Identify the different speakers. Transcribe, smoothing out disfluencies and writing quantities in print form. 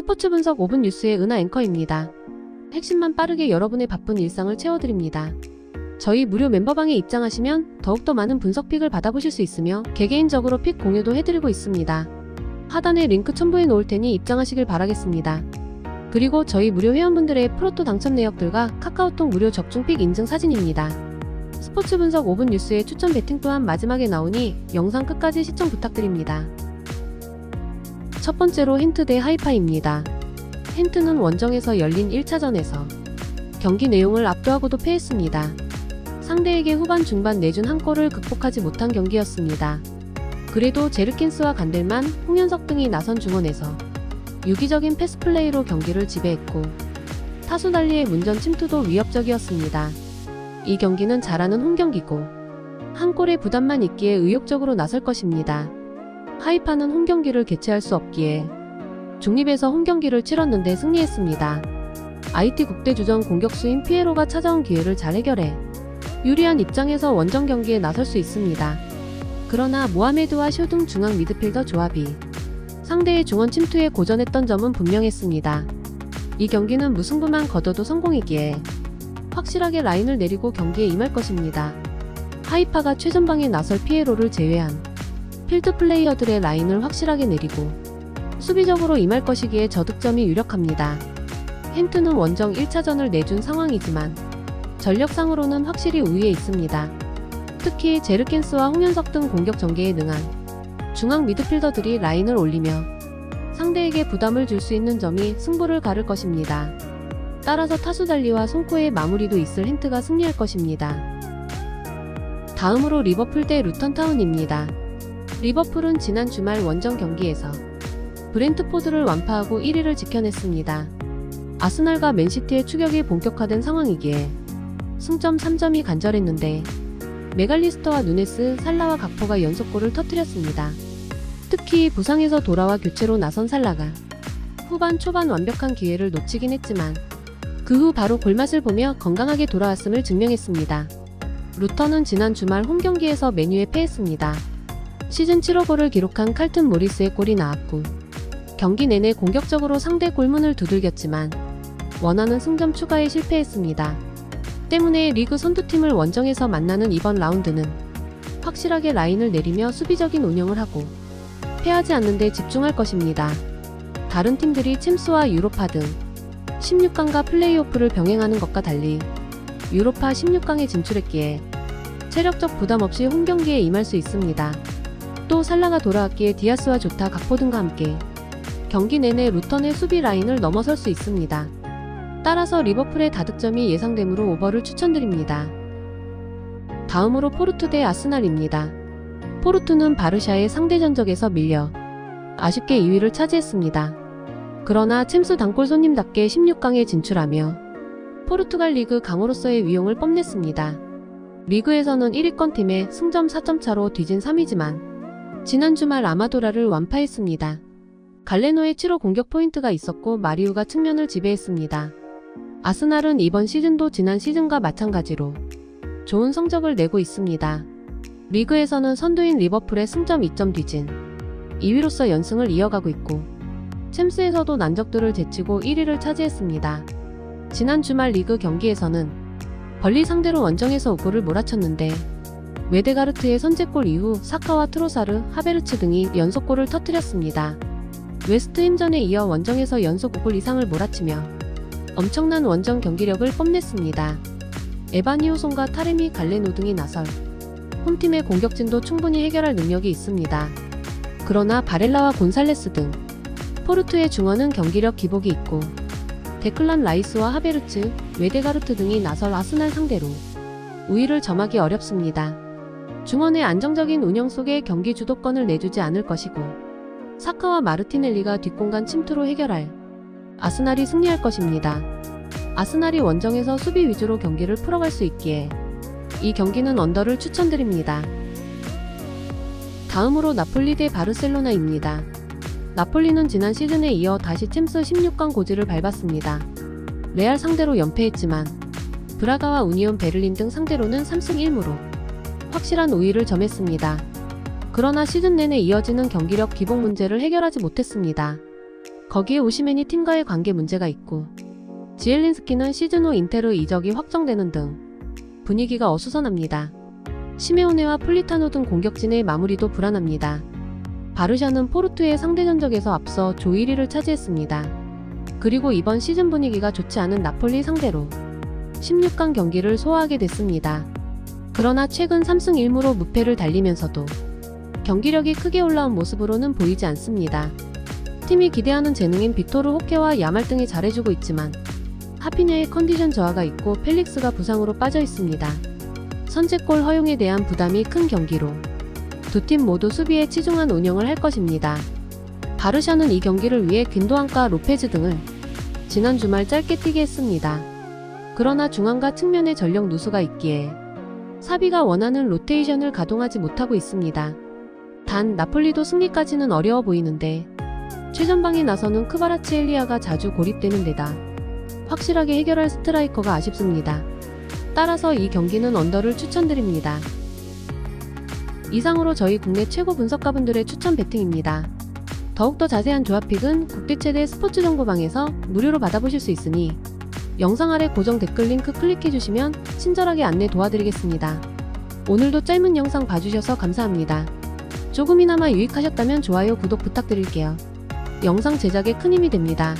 Speaker 1: 스포츠 분석 5분 뉴스의 은하 앵커입니다. 핵심만 빠르게 여러분의 바쁜 일상을 채워드립니다. 저희 무료 멤버방에 입장하시면 더욱더 많은 분석픽을 받아보실 수 있으며 개개인적으로 픽 공유도 해드리고 있습니다. 하단에 링크 첨부해 놓을 테니 입장하시길 바라겠습니다. 그리고 저희 무료 회원분들의 프로토 당첨 내역들과 카카오톡 무료 적중 픽 인증 사진입니다. 스포츠 분석 5분 뉴스의 추천 배팅 또한 마지막에 나오니 영상 끝까지 시청 부탁드립니다. 첫 번째로 헨트 대 하이파입니다. 헨트는 원정에서 열린 1차전에서 경기 내용을 압도하고도 패했습니다. 상대에게 후반 중반 내준 한 골을 극복하지 못한 경기였습니다. 그래도 제르켄스와 간델만, 홍현석 등이 나선 중원에서 유기적인 패스플레이로 경기를 지배했고 타수 달리의 문전 침투도 위협적이었습니다. 이 경기는 잘하는 홈경기고 한 골의 부담만 있기에 의욕적으로 나설 것입니다. 하이파는 홈경기를 개최할 수 없기에 중립에서 홈경기를 치렀는데 승리했습니다. IT 국대주전 공격수인 피에로가 찾아온 기회를 잘 해결해 유리한 입장에서 원정 경기에 나설 수 있습니다. 그러나 모하메드와 쇼 등 중앙 미드필더 조합이 상대의 중원 침투에 고전했던 점은 분명했습니다. 이 경기는 무승부만 거둬도 성공이기에 확실하게 라인을 내리고 경기에 임할 것입니다. 하이파가 최전방에 나설 피에로를 제외한 필드 플레이어들의 라인을 확실하게 내리고 수비적으로 임할 것이기에 저득점이 유력합니다. 헨트는 원정 1차전을 내준 상황이지만 전력상으로는 확실히 우위에 있습니다. 특히 제르켄스와 홍현석 등 공격 전개에 능한 중앙 미드필더들이 라인을 올리며 상대에게 부담을 줄 수 있는 점이 승부를 가를 것입니다. 따라서 타수 달리와 손코의 마무리도 있을 헨트가 승리할 것입니다. 다음으로 리버풀 대 루턴타운입니다. 리버풀은 지난 주말 원정 경기에서 브렌트포드를 완파하고 1위를 지켜냈습니다. 아스날과 맨시티의 추격이 본격화된 상황이기에 승점 3점이 간절했는데 메갈리스터와 누네스, 살라와 각포가 연속골을 터뜨렸습니다. 특히 부상에서 돌아와 교체로 나선 살라가 후반 초반 완벽한 기회를 놓치긴 했지만 그 후 바로 골맛을 보며 건강하게 돌아왔음을 증명했습니다. 루턴은 지난 주말 홈경기에서 맨유에 패했습니다. 시즌 7호 골을 기록한 칼튼 모리스의 골이 나왔고 경기 내내 공격적으로 상대 골문을 두들겼지만 원하는 승점 추가에 실패했습니다. 때문에 리그 선두팀을 원정에서 만나는 이번 라운드는 확실하게 라인을 내리며 수비적인 운영을 하고 패하지 않는 데 집중할 것입니다. 다른 팀들이 챔스와 유로파 등 16강과 플레이오프를 병행하는 것과 달리 유로파 16강에 진출했기에 체력적 부담 없이 홈경기에 임할 수 있습니다. 또 살라가 돌아왔기에 디아스와 조타, 각포 등과 함께 경기 내내 루턴의 수비 라인을 넘어설 수 있습니다. 따라서 리버풀의 다득점이 예상되므로 오버를 추천드립니다. 다음으로 포르투 대 아스날입니다. 포르투는 바르샤의 상대 전적에서 밀려 아쉽게 2위를 차지했습니다. 그러나 챔스 단골 손님답게 16강에 진출하며 포르투갈 리그 강호로서의 위용을 뽐냈습니다. 리그에서는 1위권 팀의 승점 4점 차로 뒤진 3위지만 지난 주말 아마도라를 완파했습니다. 갈레노의 7호 공격 포인트가 있었고 마리우가 측면을 지배했습니다. 아스날은 이번 시즌도 지난 시즌과 마찬가지로 좋은 성적을 내고 있습니다. 리그에서는 선두인 리버풀의 승점 2점 뒤진 2위로서 연승을 이어가고 있고 챔스에서도 난적들을 제치고 1위를 차지했습니다. 지난 주말 리그 경기에서는 벌리 상대로 원정에서 5골을 몰아쳤는데 웨데가르트의 선제골 이후 사카와 트로사르, 하베르츠 등이 연속골을 터뜨렸습니다. 웨스트햄전에 이어 원정에서 연속 5골 이상을 몰아치며 엄청난 원정 경기력을 뽐냈습니다. 에바니오손과 타레미, 갈레노 등이 나설 홈팀의 공격진도 충분히 해결할 능력이 있습니다. 그러나 바렐라와 곤살레스 등 포르투의 중원은 경기력 기복이 있고 데클란 라이스와 하베르츠, 웨데가르트 등이 나설 아스날 상대로 우위를 점하기 어렵습니다. 중원의 안정적인 운영 속에 경기 주도권을 내주지 않을 것이고 사카와 마르티넬리가 뒷공간 침투로 해결할 아스날이 승리할 것입니다. 아스날이 원정에서 수비 위주로 경기를 풀어갈 수 있기에 이 경기는 언더를 추천드립니다. 다음으로 나폴리 대 바르셀로나입니다. 나폴리는 지난 시즌에 이어 다시 챔스 16강 고지를 밟았습니다. 레알 상대로 연패했지만 브라가와 우니온 베를린 등 상대로는 3승 1무로 확실한 우위를 점했습니다. 그러나 시즌 내내 이어지는 경기력 기복 문제를 해결하지 못했습니다. 거기에 오시메니 팀과의 관계 문제가 있고 지엘린스키는 시즌 후 인테르 이적이 확정되는 등 분위기가 어수선합니다. 시메오네와 폴리타노 등 공격진의 마무리도 불안합니다. 바르샤는 포르투의 상대 전적에서 앞서 조 1위를 차지했습니다. 그리고 이번 시즌 분위기가 좋지 않은 나폴리 상대로 16강 경기를 소화하게 됐습니다. 그러나 최근 3승 1무로 무패를 달리면서도 경기력이 크게 올라온 모습으로는 보이지 않습니다. 팀이 기대하는 재능인 빅토르 호케와 야말 등이 잘해주고 있지만 하피냐의 컨디션 저하가 있고 펠릭스가 부상으로 빠져 있습니다. 선제골 허용에 대한 부담이 큰 경기로 두 팀 모두 수비에 치중한 운영을 할 것입니다. 바르샤는 이 경기를 위해 귄도안과 로페즈 등을 지난 주말 짧게 뛰게 했습니다. 그러나 중앙과 측면에 전력 누수가 있기에 사비가 원하는 로테이션을 가동하지 못하고 있습니다. 단 나폴리도 승리까지는 어려워 보이는데 최전방에 나서는 크바라츠엘리아가 자주 고립되는 데다 확실하게 해결할 스트라이커가 아쉽습니다. 따라서 이 경기는 언더를 추천드립니다. 이상으로 저희 국내 최고 분석가분들의 추천 배팅입니다. 더욱더 자세한 조합픽은 국대 최대 스포츠 정보방에서 무료로 받아보실 수 있으니 영상 아래 고정 댓글 링크 클릭해주시면 친절하게 안내 도와드리겠습니다. 오늘도 짧은 영상 봐주셔서 감사합니다. 조금이나마 유익하셨다면 좋아요, 구독 부탁드릴게요. 영상 제작에 큰 힘이 됩니다.